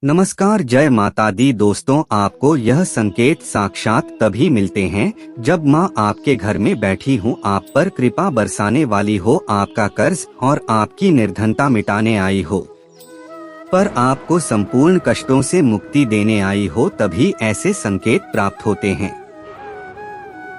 नमस्कार, जय माता दी। दोस्तों, आपको यह संकेत साक्षात तभी मिलते हैं जब माँ आपके घर में बैठी हूँ, आप पर कृपा बरसाने वाली हो, आपका कर्ज और आपकी निर्धनता मिटाने आई हो, पर आपको संपूर्ण कष्टों से मुक्ति देने आई हो, तभी ऐसे संकेत प्राप्त होते हैं।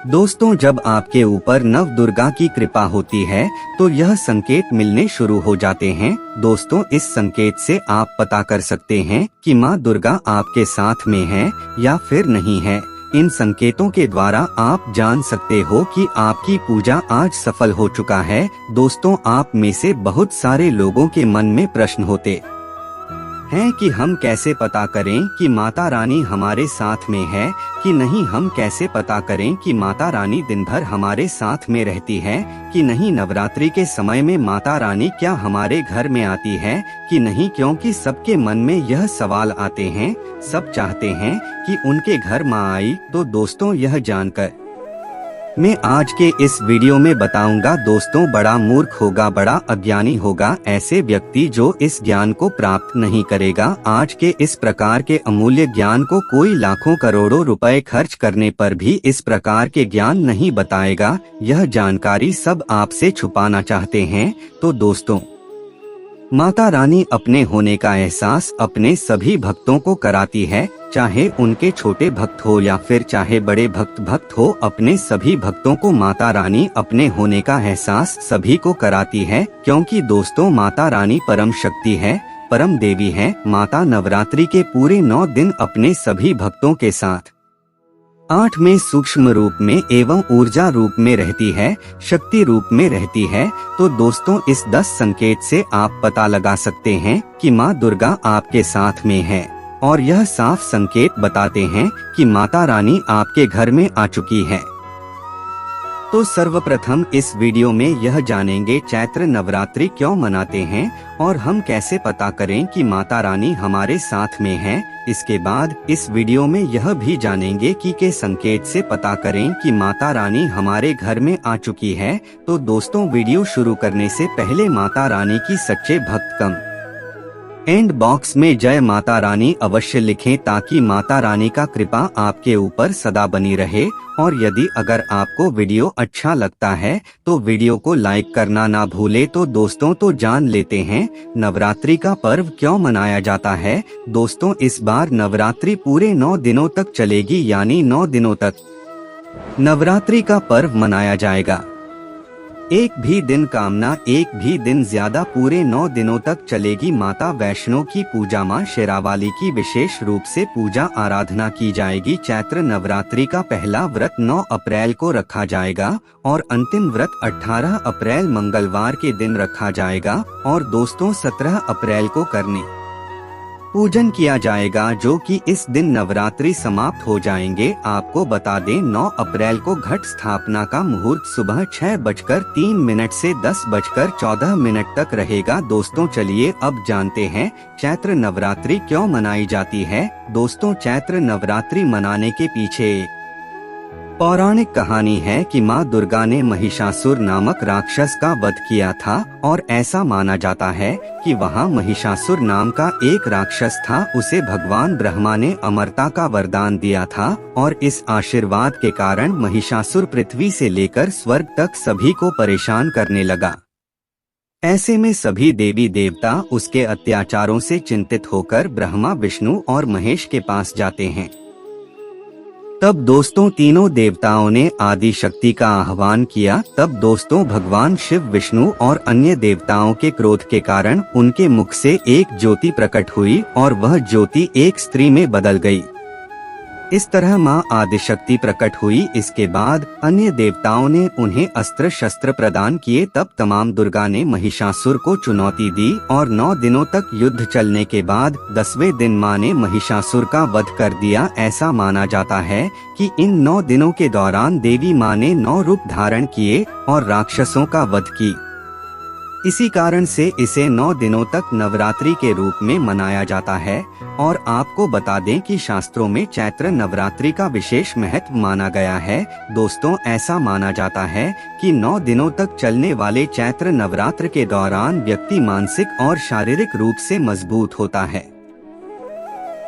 दोस्तों, जब आपके ऊपर नव दुर्गा की कृपा होती है तो यह संकेत मिलने शुरू हो जाते हैं। दोस्तों, इस संकेत से आप पता कर सकते हैं कि माँ दुर्गा आपके साथ में है या फिर नहीं है। इन संकेतों के द्वारा आप जान सकते हो कि आपकी पूजा आज सफल हो चुका है। दोस्तों, आप में से बहुत सारे लोगों के मन में प्रश्न होते हैं कि हम कैसे पता करें कि माता रानी हमारे साथ में है कि नहीं, हम कैसे पता करें कि माता रानी दिन भर हमारे साथ में रहती है कि नहीं, नवरात्रि के समय में माता रानी क्या हमारे घर में आती है कि नहीं, क्योंकि सबके मन में यह सवाल आते हैं। सब चाहते हैं कि उनके घर माँ आई। तो दोस्तों, यह जानकर मैं आज के इस वीडियो में बताऊंगा। दोस्तों, बड़ा मूर्ख होगा, बड़ा अज्ञानी होगा ऐसे व्यक्ति जो इस ज्ञान को प्राप्त नहीं करेगा। आज के इस प्रकार के अमूल्य ज्ञान को कोई लाखों करोड़ों रुपए खर्च करने पर भी इस प्रकार के ज्ञान नहीं बताएगा। यह जानकारी सब आपसे छुपाना चाहते हैं। तो दोस्तों, माता रानी अपने होने का एहसास अपने सभी भक्तों को कराती है, चाहे उनके छोटे भक्त हो या फिर चाहे बड़े भक्त हो। अपने सभी भक्तों को माता रानी अपने होने का एहसास सभी को कराती है, क्योंकि दोस्तों, माता रानी परम शक्ति है, परम देवी है। माता नवरात्रि के पूरे 9 दिन अपने सभी भक्तों के साथ 8 में सूक्ष्म रूप में एवं ऊर्जा रूप में रहती है, शक्ति रूप में रहती है। तो दोस्तों, इस 10 संकेत से आप पता लगा सकते हैं कि माँ दुर्गा आपके साथ में है, और यह साफ संकेत बताते हैं कि माता रानी आपके घर में आ चुकी है। तो सर्वप्रथम इस वीडियो में यह जानेंगे चैत्र नवरात्रि क्यों मनाते हैं और हम कैसे पता करें कि माता रानी हमारे साथ में है। इसके बाद इस वीडियो में यह भी जानेंगे कि के संकेत से पता करें कि माता रानी हमारे घर में आ चुकी है। तो दोस्तों, वीडियो शुरू करने से पहले माता रानी की सच्चे भक्त कम एंड बॉक्स में जय माता रानी अवश्य लिखें, ताकि माता रानी का कृपा आपके ऊपर सदा बनी रहे। और यदि अगर आपको वीडियो अच्छा लगता है तो वीडियो को लाइक करना ना भूले। तो दोस्तों, तो जान लेते हैं नवरात्रि का पर्व क्यों मनाया जाता है। दोस्तों, इस बार नवरात्रि पूरे 9 दिनों तक चलेगी, यानी 9 दिनों तक नवरात्रि का पर्व मनाया जाएगा। एक भी दिन कामना, एक भी दिन ज्यादा, पूरे 9 दिनों तक चलेगी। माता वैष्णो की पूजा, माँ शेरावाली की विशेष रूप से पूजा आराधना की जाएगी। चैत्र नवरात्रि का पहला व्रत 9 अप्रैल को रखा जाएगा और अंतिम व्रत 18 अप्रैल मंगलवार के दिन रखा जाएगा। और दोस्तों, 17 अप्रैल को करने पूजन किया जाएगा, जो कि इस दिन नवरात्रि समाप्त हो जाएंगे। आपको बता दें, 9 अप्रैल को घट स्थापना का मुहूर्त सुबह 6:03 से 10:14 तक रहेगा। दोस्तों, चलिए अब जानते हैं चैत्र नवरात्रि क्यों मनाई जाती है। दोस्तों, चैत्र नवरात्रि मनाने के पीछे एक पौराणिक कहानी है कि माँ दुर्गा ने महिषासुर नामक राक्षस का वध किया था, और ऐसा माना जाता है कि वहाँ महिषासुर नाम का एक राक्षस था। उसे भगवान ब्रह्मा ने अमरता का वरदान दिया था, और इस आशीर्वाद के कारण महिषासुर पृथ्वी से लेकर स्वर्ग तक सभी को परेशान करने लगा। ऐसे में सभी देवी देवता उसके अत्याचारों से चिंतित होकर ब्रह्मा, विष्णु और महेश के पास जाते हैं। तब दोस्तों, तीनों देवताओं ने आदि शक्ति का आह्वान किया। तब दोस्तों, भगवान शिव, विष्णु और अन्य देवताओं के क्रोध के कारण उनके मुख से एक ज्योति प्रकट हुई, और वह ज्योति एक स्त्री में बदल गई। इस तरह माँ आदिशक्ति प्रकट हुई। इसके बाद अन्य देवताओं ने उन्हें अस्त्र शस्त्र प्रदान किए। तब तमाम दुर्गा ने महिषासुर को चुनौती दी, और 9 दिनों तक युद्ध चलने के बाद 10वें दिन माँ ने महिषासुर का वध कर दिया। ऐसा माना जाता है कि इन 9 दिनों के दौरान देवी माँ ने 9 रूप धारण किए और राक्षसों का वध की। इसी कारण से इसे 9 दिनों तक नवरात्रि के रूप में मनाया जाता है। और आपको बता दें कि शास्त्रों में चैत्र नवरात्रि का विशेष महत्व माना गया है। दोस्तों, ऐसा माना जाता है कि 9 दिनों तक चलने वाले चैत्र नवरात्र के दौरान व्यक्ति मानसिक और शारीरिक रूप से मजबूत होता है।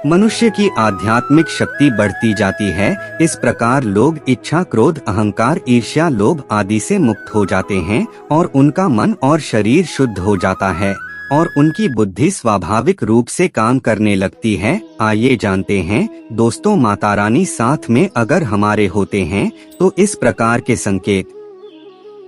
मनुष्य की आध्यात्मिक शक्ति बढ़ती जाती है। इस प्रकार लोग इच्छा, क्रोध, अहंकार, ईर्ष्या, लोभ आदि से मुक्त हो जाते हैं और उनका मन और शरीर शुद्ध हो जाता है और उनकी बुद्धि स्वाभाविक रूप से काम करने लगती है। आइए जानते हैं दोस्तों, माता रानी साथ में अगर हमारे होते हैं तो इस प्रकार के संकेत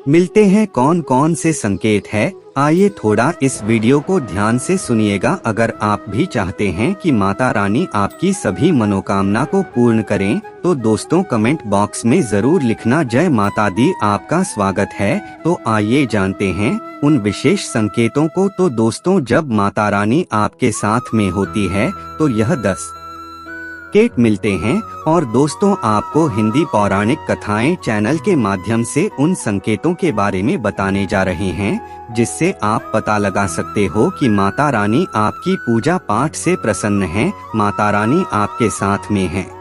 मिलते हैं। कौन कौन से संकेत है, आइए थोड़ा इस वीडियो को ध्यान से सुनिएगा। अगर आप भी चाहते हैं कि माता रानी आपकी सभी मनोकामना को पूर्ण करें तो दोस्तों कमेंट बॉक्स में जरूर लिखना जय माता दी, आपका स्वागत है। तो आइए जानते हैं उन विशेष संकेतों को। तो दोस्तों, जब माता रानी आपके साथ में होती है तो यह 10 संकेत मिलते हैं और दोस्तों आपको हिंदी पौराणिक कथाएं चैनल के माध्यम से उन संकेतों के बारे में बताने जा रहे हैं, जिससे आप पता लगा सकते हो कि माता रानी आपकी पूजा पाठ से प्रसन्न है, माता रानी आपके साथ में है।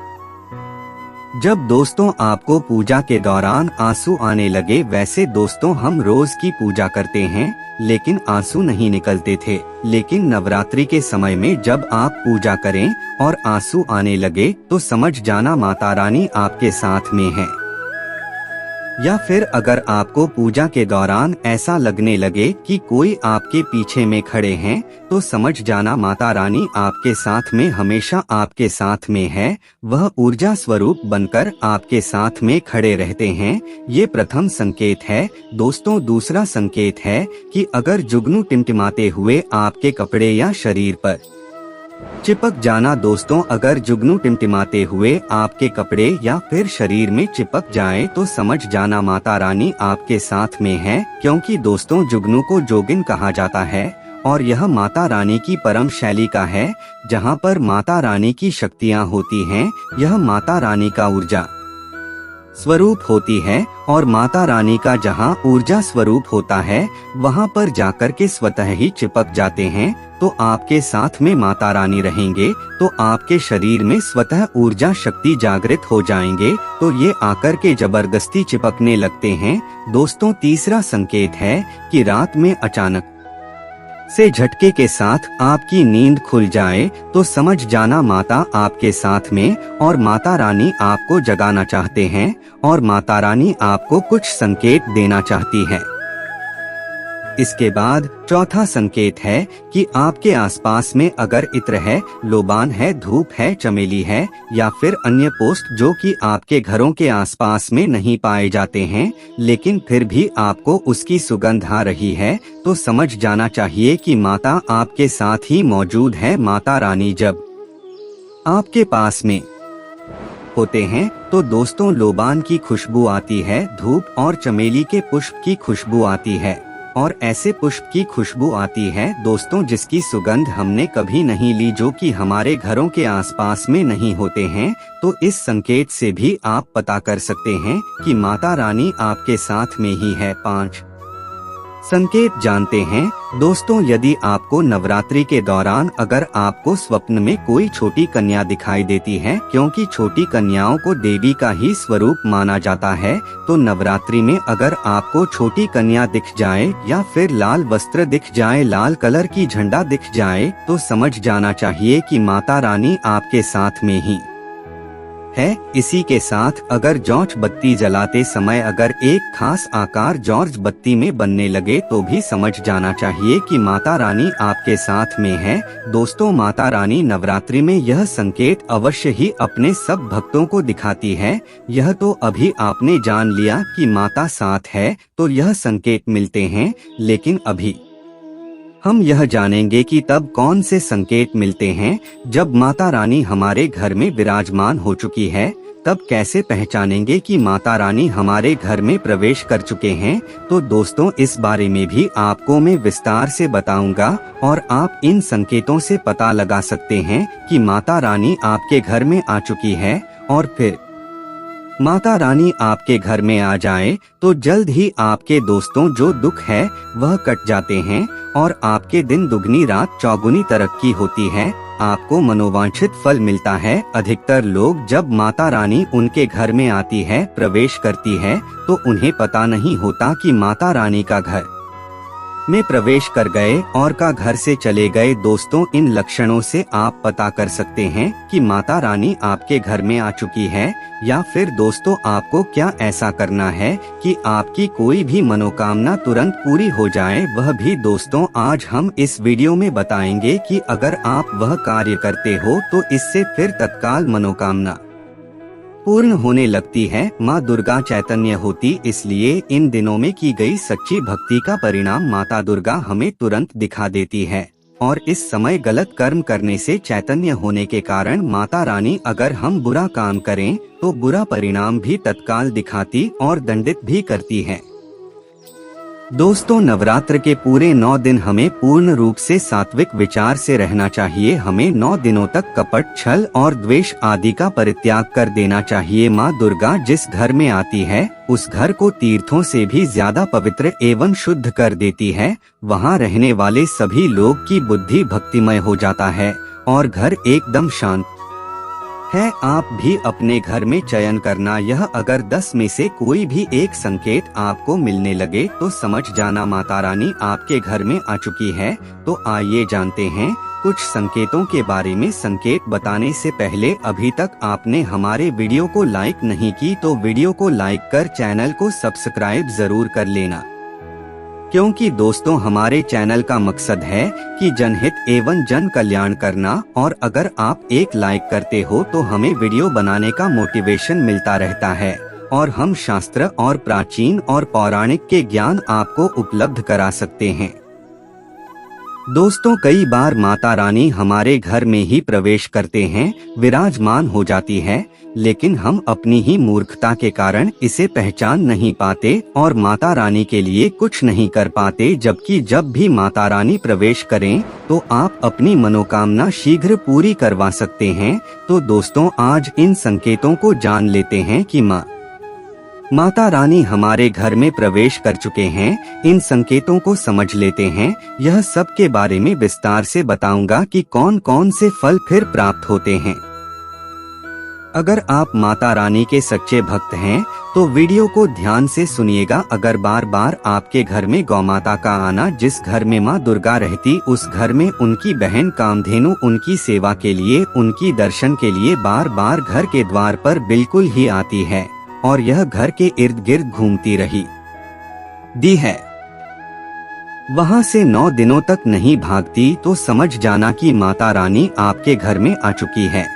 जब दोस्तों आपको पूजा के दौरान आंसू आने लगे, वैसे दोस्तों हम रोज की पूजा करते हैं लेकिन आंसू नहीं निकलते थे, लेकिन नवरात्रि के समय में जब आप पूजा करें और आंसू आने लगे तो समझ जाना माता रानी आपके साथ में है। या फिर अगर आपको पूजा के दौरान ऐसा लगने लगे कि कोई आपके पीछे में खड़े हैं तो समझ जाना माता रानी आपके साथ में, हमेशा आपके साथ में है। वह ऊर्जा स्वरूप बनकर आपके साथ में खड़े रहते हैं। ये प्रथम संकेत है। दोस्तों दूसरा संकेत है कि अगर जुगनू टिमटिमाते हुए आपके कपड़े या शरीर पर चिपक जाना। दोस्तों अगर जुगनू टिमटिमाते हुए आपके कपड़े या फिर शरीर में चिपक जाए तो समझ जाना माता रानी आपके साथ में है, क्योंकि दोस्तों जुगनू को जोगिन कहा जाता है और यह माता रानी की परम शैली का है, जहां पर माता रानी की शक्तियां होती हैं। यह माता रानी का ऊर्जा स्वरूप होती है और माता रानी का जहां ऊर्जा स्वरूप होता है वहां पर जाकर के स्वतः ही चिपक जाते हैं। तो आपके साथ में माता रानी रहेंगे तो आपके शरीर में स्वतः ऊर्जा शक्ति जागृत हो जाएंगे, तो ये आकर के जबरदस्ती चिपकने लगते हैं। दोस्तों तीसरा संकेत है कि रात में अचानक से झटके के साथ आपकी नींद खुल जाए तो समझ जाना माता आपके साथ में और माता रानी आपको जगाना चाहते हैं और माता रानी आपको कुछ संकेत देना चाहती है। इसके बाद चौथा संकेत है कि आपके आसपास में अगर इत्र है, लोबान है, धूप है, चमेली है या फिर अन्य पुष्प जो कि आपके घरों के आसपास में नहीं पाए जाते हैं लेकिन फिर भी आपको उसकी सुगंध आ रही है तो समझ जाना चाहिए कि माता आपके साथ ही मौजूद है। माता रानी जब आपके पास में होते हैं तो दोस्तों लोबान की खुशबू आती है, धूप और चमेली के पुष्प की खुशबू आती है और ऐसे पुष्प की खुशबू आती है दोस्तों जिसकी सुगंध हमने कभी नहीं ली, जो कि हमारे घरों के आसपास में नहीं होते हैं। तो इस संकेत से भी आप पता कर सकते हैं कि माता रानी आपके साथ में ही है। 5 संकेत जानते हैं दोस्तों, यदि आपको नवरात्रि के दौरान अगर आपको स्वप्न में कोई छोटी कन्या दिखाई देती है, क्योंकि छोटी कन्याओं को देवी का ही स्वरूप माना जाता है, तो नवरात्रि में अगर आपको छोटी कन्या दिख जाए या फिर लाल वस्त्र दिख जाए, लाल कलर की झंडा दिख जाए तो समझ जाना चाहिए कि माता रानी आपके साथ में ही है। इसी के साथ अगर जॉर्ज बत्ती जलाते समय अगर एक खास आकार जॉर्ज बत्ती में बनने लगे तो भी समझ जाना चाहिए कि माता रानी आपके साथ में है। दोस्तों माता रानी नवरात्रि में यह संकेत अवश्य ही अपने सब भक्तों को दिखाती है। यह तो अभी आपने जान लिया कि माता साथ है तो यह संकेत मिलते हैं, लेकिन अभी हम यह जानेंगे कि तब कौन से संकेत मिलते हैं जब माता रानी हमारे घर में विराजमान हो चुकी है। तब कैसे पहचानेंगे कि माता रानी हमारे घर में प्रवेश कर चुके हैं। तो दोस्तों इस बारे में भी आपको मैं विस्तार से बताऊंगा और आप इन संकेतों से पता लगा सकते हैं कि माता रानी आपके घर में आ चुकी है। और फिर माता रानी आपके घर में आ जाए तो जल्द ही आपके दोस्तों जो दुख है वह कट जाते हैं और आपके दिन दुगनी रात चौगुनी तरक्की होती है, आपको मनोवांछित फल मिलता है। अधिकतर लोग जब माता रानी उनके घर में आती है, प्रवेश करती है, तो उन्हें पता नहीं होता कि माता रानी का घर में प्रवेश कर गए और का घर से चले गए। दोस्तों, इन लक्षणों से आप पता कर सकते हैं कि माता रानी आपके घर में आ चुकी है। या फिर दोस्तों, आपको क्या ऐसा करना है कि आपकी कोई भी मनोकामना तुरंत पूरी हो जाए, वह भी दोस्तों आज हम इस वीडियो में बताएंगे कि अगर आप वह कार्य करते हो तो इससे फिर तत्काल मनोकामना पूर्ण होने लगती है। माँ दुर्गा चैतन्य होती, इसलिए इन दिनों में की गई सच्ची भक्ति का परिणाम माता दुर्गा हमें तुरंत दिखा देती है। और इस समय गलत कर्म करने से चैतन्य होने के कारण माता रानी अगर हम बुरा काम करें तो बुरा परिणाम भी तत्काल दिखाती और दंडित भी करती है। दोस्तों, नवरात्र के पूरे 9 दिन हमें पूर्ण रूप से सात्विक विचार से रहना चाहिए। हमें 9 दिनों तक कपट, छल और द्वेष आदि का परित्याग कर देना चाहिए। माँ दुर्गा जिस घर में आती है उस घर को तीर्थों से भी ज्यादा पवित्र एवं शुद्ध कर देती है। वहाँ रहने वाले सभी लोग की बुद्धि भक्तिमय हो जाता है और घर एकदम शांत है। आप भी अपने घर में चयन करना। यह अगर 10 में से कोई भी एक संकेत आपको मिलने लगे तो समझ जाना माता रानी आपके घर में आ चुकी है। तो आइए जानते हैं कुछ संकेतों के बारे में। संकेत बताने से पहले अभी तक आपने हमारे वीडियो को लाइक नहीं की तो वीडियो को लाइक कर चैनल को सब्सक्राइब जरूर कर लेना, क्योंकि दोस्तों हमारे चैनल का मकसद है कि जनहित एवं जन कल्याण करना। और अगर आप एक लाइक करते हो तो हमें वीडियो बनाने का मोटिवेशन मिलता रहता है और हम शास्त्र और प्राचीन और पौराणिक के ज्ञान आपको उपलब्ध करा सकते हैं। दोस्तों, कई बार माता रानी हमारे घर में ही प्रवेश करते हैं, विराजमान हो जाती है, लेकिन हम अपनी ही मूर्खता के कारण इसे पहचान नहीं पाते और माता रानी के लिए कुछ नहीं कर पाते। जबकि जब भी माता रानी प्रवेश करें तो आप अपनी मनोकामना शीघ्र पूरी करवा सकते हैं। तो दोस्तों, आज इन संकेतों को जान लेते हैं कि माता रानी हमारे घर में प्रवेश कर चुके हैं। इन संकेतों को समझ लेते हैं। यह सब के बारे में विस्तार से बताऊंगा कि कौन कौन से फल फिर प्राप्त होते हैं। अगर आप माता रानी के सच्चे भक्त हैं तो वीडियो को ध्यान से सुनिएगा। अगर बार बार आपके घर में गौमाता का आना, जिस घर में माँ दुर्गा रहती उस घर में उनकी बहन कामधेनु उनकी सेवा के लिए, उनकी दर्शन के लिए बार बार घर के द्वार पर बिल्कुल ही आती है और यह घर के इर्द गिर्द घूमती दी है, वहाँ से 9 दिनों तक नहीं भागती, तो समझ जाना कि माता रानी आपके घर में आ चुकी है।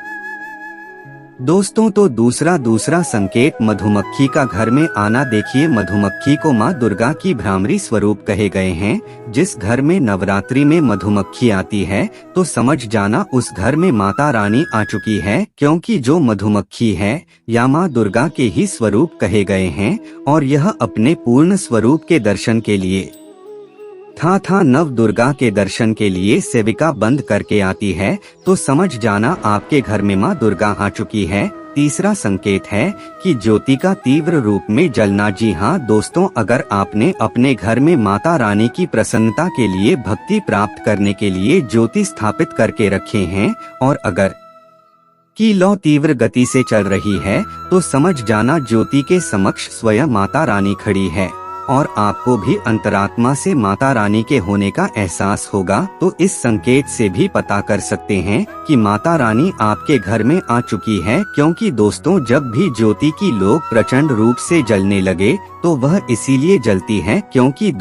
दोस्तों, तो दूसरा संकेत मधुमक्खी का घर में आना। देखिए, मधुमक्खी को माँ दुर्गा की भ्रामरी स्वरूप कहे गए हैं। जिस घर में नवरात्रि में मधुमक्खी आती है तो समझ जाना उस घर में माता रानी आ चुकी है, क्योंकि जो मधुमक्खी है या माँ दुर्गा के ही स्वरूप कहे गए हैं और यह अपने पूर्ण स्वरूप के दर्शन के लिए था नव दुर्गा के दर्शन के लिए सेविका बंद करके आती है। तो समझ जाना आपके घर में माँ दुर्गा आ चुकी है। तीसरा संकेत है कि ज्योति का तीव्र रूप में जलना। जी हाँ दोस्तों, अगर आपने अपने घर में माता रानी की प्रसन्नता के लिए, भक्ति प्राप्त करने के लिए ज्योति स्थापित करके रखे हैं और अगर की लौ तीव्र गति से चल रही है तो समझ जाना ज्योति के समक्ष स्वयं माता रानी खड़ी है और आपको भी अंतरात्मा से माता रानी के होने का एहसास होगा। तो इस संकेत से भी पता कर सकते हैं कि माता रानी आपके घर में आ चुकी है, क्योंकि दोस्तों जब भी ज्योति की लोग प्रचंड रूप से जलने लगे तो वह इसीलिए जलती है क्योंकि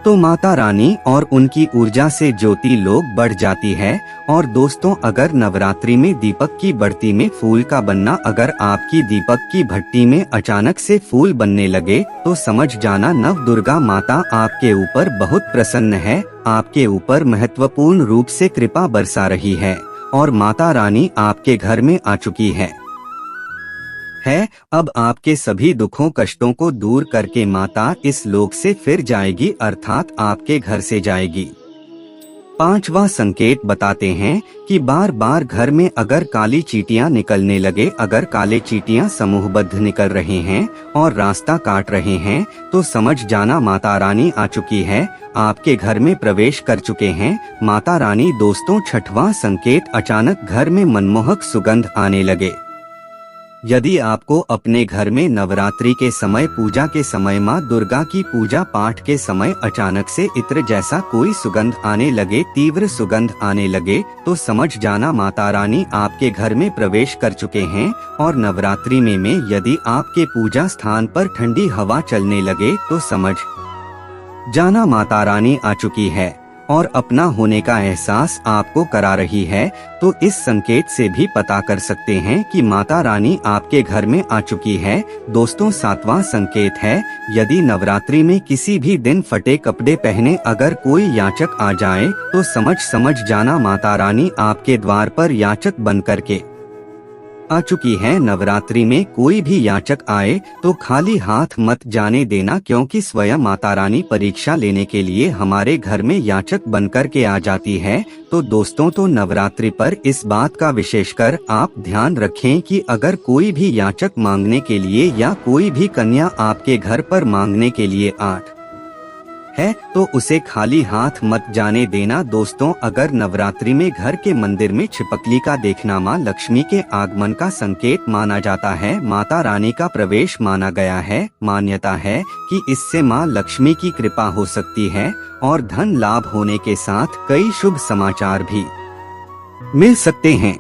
तो माता रानी और उनकी ऊर्जा से ज्योति लोग बढ़ जाती है। और दोस्तों, अगर नवरात्रि में दीपक की बढ़ती में फूल का बनना, अगर आपकी दीपक की भट्टी में अचानक से फूल बनने लगे तो समझ जाना नव दुर्गा माता आपके ऊपर बहुत प्रसन्न है, आपके ऊपर महत्वपूर्ण रूप से कृपा बरसा रही है और माता रानी आपके घर में आ चुकी है। अब आपके सभी दुखों कष्टों को दूर करके माता इस लोक से फिर जाएगी, अर्थात आपके घर से जाएगी। 5वां संकेत बताते हैं कि बार बार घर में अगर काली चींटियां निकलने लगे, अगर काले चींटियां समूहबद्ध निकल रहे हैं और रास्ता काट रहे हैं तो समझ जाना माता रानी आ चुकी है, आपके घर में प्रवेश कर चुके हैं माता रानी। दोस्तों, 6वां संकेत, अचानक घर में मनमोहक सुगंध आने लगे। यदि आपको अपने घर में नवरात्रि के समय पूजा के समय माँ दुर्गा की पूजा पाठ के समय अचानक से इत्र जैसा कोई सुगंध आने लगे, तीव्र सुगंध आने लगे, तो समझ जाना माता रानी आपके घर में प्रवेश कर चुके हैं। और नवरात्रि में यदि आपके पूजा स्थान पर ठंडी हवा चलने लगे तो समझ जाना माता रानी आ चुकी है और अपना होने का एहसास आपको करा रही है। तो इस संकेत से भी पता कर सकते हैं कि माता रानी आपके घर में आ चुकी है। दोस्तों, 7वां संकेत है, यदि नवरात्रि में किसी भी दिन फटे कपड़े पहने अगर कोई याचक आ जाए तो समझ जाना माता रानी आपके द्वार पर याचक बन करके आ चुकी है। नवरात्रि में कोई भी याचक आए तो खाली हाथ मत जाने देना, क्योंकि स्वयं माता रानी परीक्षा लेने के लिए हमारे घर में याचक बनकर के आ जाती है। तो दोस्तों, तो नवरात्रि पर इस बात का विशेषकर आप ध्यान रखें कि अगर कोई भी याचक मांगने के लिए या कोई भी कन्या आपके घर पर मांगने के लिए है तो उसे खाली हाथ मत जाने देना। दोस्तों, अगर नवरात्रि में घर के मंदिर में छिपकली का देखना माँ लक्ष्मी के आगमन का संकेत माना जाता है, माता रानी का प्रवेश माना गया है। मान्यता है कि इससे माँ लक्ष्मी की कृपा हो सकती है और धन लाभ होने के साथ कई शुभ समाचार भी मिल सकते हैं।